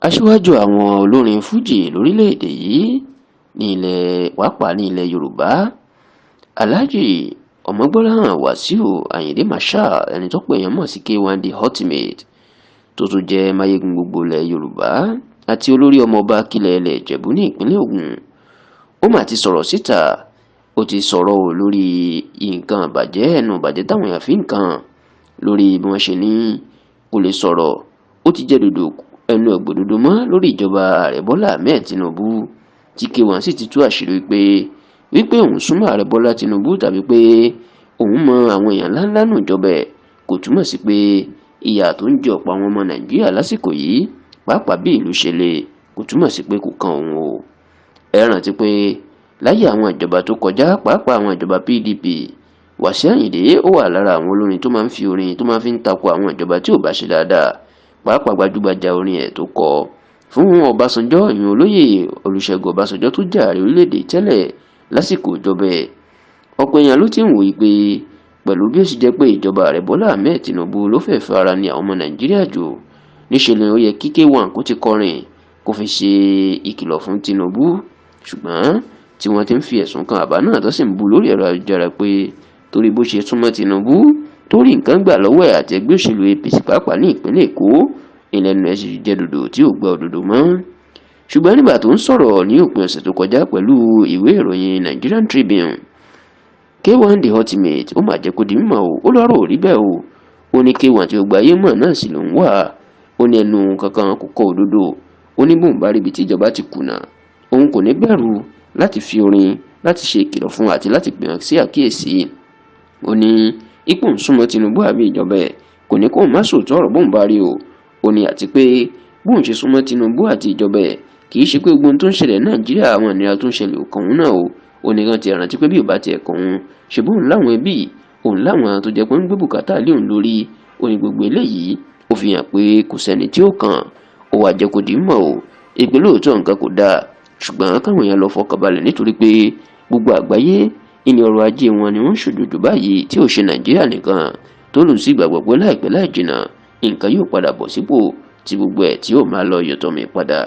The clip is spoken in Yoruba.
aṣíwájú àwọn olórin fújì lórílẹ̀‐èdè yìí ní ilẹ̀ yorùbá alhaji ọmọgbọ́láhàn wàsíù ayinde marshal ẹni tó pè yàn mọ̀ sí K1 The Ultimate tó tún jẹ́ máyégún gbogbo ilẹ̀ yorùbá àti olórí ọmọọba kílẹ̀ ilẹ̀ ìjẹ̀bú ní ìpínlẹ̀ ògùn ó mà ti sọ̀rọ̀ síta ó ti sọ̀rọ̀ lórí nǹkan ìbàjẹ́ ẹnu ìbàjẹ́ táwọn èèyàn fi ń kàn lórí bí wọ́n ṣe ní kò lè sọ̀rọ̀ ó ti jẹ́ dòdò ẹnu ògbòdodo mọ́ lórí ìjọba ààrẹ bọ́lá ahmed tinubu tí K1 sì ti tú àṣírí wípé òun súnmọ́ ààrẹ bọ́lá tinubu tàbí pé òun mọ àwọn èèyàn ńláńlá nù ìjọba ẹ̀ kò túmọ̀ sí pé ìyà tó ń jẹ ọ̀pọ̀ àwọn ọmọ nàìjíríà lásìkò yìí pàápàá bí ìlú ṣe le kò túmọ̀ sí pé kò kan òun o ẹ rántí pé láyé àwọn ìjọba tó kọjá pàápàá àwọn ìjọba PDP Wàsíù Àyìndé ó wà lára àwọn olórin tó máa ń fi orin tó máa fi ń takò àwọn ìjọba tí ò bá ṣe dáadáa pàápàá gbajúgbajà orin ẹ̀ tó kọ fún Ọbásanjọ́ ìyẹn olóyè Olúṣẹ́gun Ọbásanjọ́ tó jẹ́ ààrẹ orílẹ̀-èdè tẹ́lẹ̀ lásìkò ìjọba ẹ̀ ọ̀pọ̀ èèyàn ló ti ń wòye pé pẹ̀lú bí ó sì jẹ́ pé ìjọba ààrẹ Bọ́lá Ahmed Tinubu ló fẹ́ fara ní àwọn ọmọ Nàìjíríà jù níṣẹ́ ni ó yẹ kí K1 kó ti kọrin kó fi ṣe ìkìlọ̀ fún Tinubu ṣùgbọ́n tí wọ́n ti ń fi ẹ̀sùn kan àbá náà tó sì ń bu lórí ẹ̀rọ ayélujára pé torí bó ṣe súnmọ́ Tinubu torí nǹkan gbà lọ́wọ́ ẹ̀ àti ẹgbẹ́ òṣèlú APC pàápàá ní ìpínlẹ̀ Èkó ìlẹ́nu ẹ̀ sì jẹ́ dòdò tí ò gbọ́ òdodo mọ́ ṣùgbọ́n nígbà tó ń sọ̀rọ̀ ní òpin ọ̀sẹ̀ tó kọjá pẹ̀lú ìwé ìròyìn Nigerian Tribune K1 The Ultimate ó mà jẹ́ kó di mímọ̀ ó lọ́rọ̀ ò rí bẹ́ẹ̀ ó ní K1 tí gbogbo ayé mọ̀ náà sì ló ń wà ó ní ẹnu kankan kò kọ òdodo ó ní bóun bá ríbi tí ìjọba ti kùnà òun kò ní bẹ̀rù láti fi orin láti ṣe ìkìlọ̀ fún àti láti pè wọ́n sí àkíyèsí ó ní ipò ń súnmọ́ Tinubu àbí ìjọba ẹ̀ kò ní kó má sòótọ́ ọ̀rọ̀ bóun bá rí ó ní àti pé bóun ṣe súnmọ́ Tinubu àti ìjọba ẹ̀ kì í ṣe pé gbogbo ohun tó ń ṣẹlẹ̀ Nàìjíríà àwọn ìnira tó ń ṣẹlẹ̀ ò kàn òun náà ó ní kan ti rántí pé bí ò bá tiẹ̀ kàn òun ṣe bóun láwọn ẹbí òun láwọn tó jẹ́ pé ń gbé bùkátà lé òun lórí ó ní gbogbo eléyìí ó fi hàn pé kò sẹ́ni tí ó kàn ó wá jẹ́ kó dì í mọ̀ ìpè lóòótọ́ nǹkan kò dáa ṣùgbọ́n káwọn èèyàn lọ fọkànbalẹ̀ nítorí pé gbogbo àgbáyé ìní ọrọ̀ ajé wọn ni wọ́n ń ṣòjòjò báyìí tí ò ṣe Nàìjíríà nìkan tó lù sí ìgbàgbọ́ pé láìpẹ́ láì jìnnà nǹkan yóò padà bọ̀ sípò tí gbogbo ẹ̀ tí yóò máa lọ yọ̀tọ̀ mi padà.